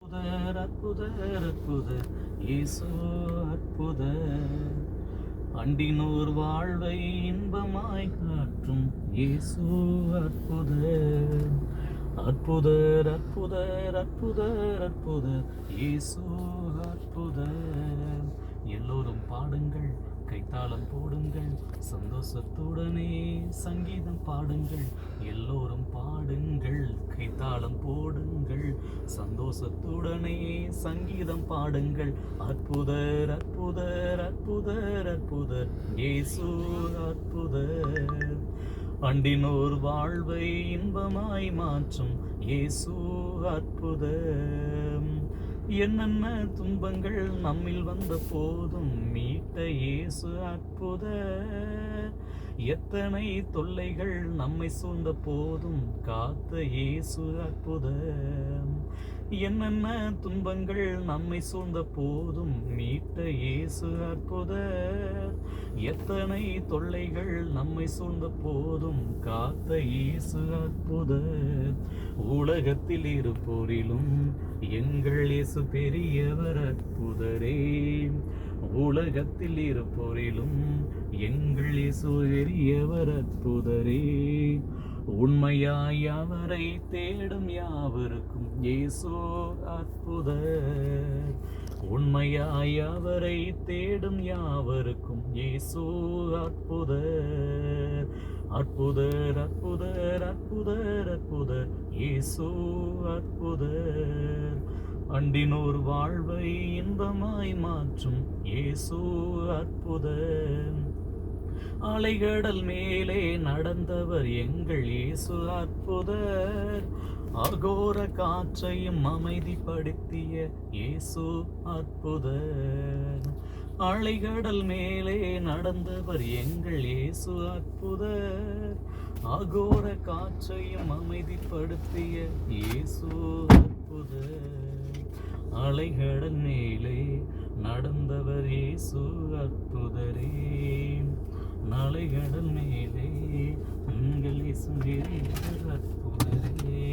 அற்புதர் அற்புதர் அற்புதர் இயேசு அற்புதர். அண்டினோர் வாழ்வை இன்பமாய் காற்றும் இயேசு அற்புதர். அற்புதர் அற்புதர் அற்புதர் அற்புதர் இயேசு அற்புதர். எல்லோரும் பாடுங்கள், கைத்தாளம் போடுங்கள், சந்தோஷத்துடனே சங்கீதம் பாடுங்கள். எல்லோரும் பாடுங்கள், கைத்தாளம் போடுங்கள், சந்தோஷத்துடனே சங்கீதம் பாடுங்கள். அற்புதர் அற்புதர் அற்புதர் அற்புதர் இயேசு அற்புதர். அண்டினோர் வாழ்வை இன்பமாய் மாற்றும் இயேசு அற்புதர். என்னென்ன துன்பங்கள் நம்மில் வந்த போதும் மீட்ட இயேசு அற்புதர். எத்தனை தொல்லைகள் நம்மை சூழ்ந்த போதும் காத்த இயேசு அற்புதர். என்னென்ன துன்பங்கள் நம்மை சூழ்ந்த போதும் மீட்ட இயேசு அற்புதர். எத்தனை தொல்லைகள் நம்மை சூழ்ந்த போதும் காத்த இயேசு அற்புதர். உலகத்தில் இருப்போரிலும் எங்கள் இயேசு பெரியவர் அற்புதரே. உலகத்தில் இருப்போரிலும் எங்கள் இயேசு பெரியவர் அற்புதரே. உண்மையாய் அவரை தேடும் யாவருக்கும் இயேசு அற்புதர். உண்மையாய் அவரை தேடும் யாவருக்கும் இயேசு அற்புதர். அற்புதர் அற்புதர் அற்புதர் அற்புதர் இயேசு அற்புதர். அண்டினோர் வாழ்வை இன்பமாய் மாற்றும் இயேசு அற்புதர். அலைகடல் மேலே நடந்தவர் எங்கள் இயேசு அற்புதர். அகோர காற்றையும் அமைதிப்படுத்திய இயேசு அற்புதர். அலைகடல் மேலே நடந்தவர் எங்கள் இயேசு அற்புதர். அகோர காற்றையும் அமைதிப்படுத்திய இயேசு அற்புதர். அலைகடல் மேலே நடந்தவர் இயேசு அற்புதரே. அலைகடல் மேலே உங்கள் இயேசு அற்புதரே.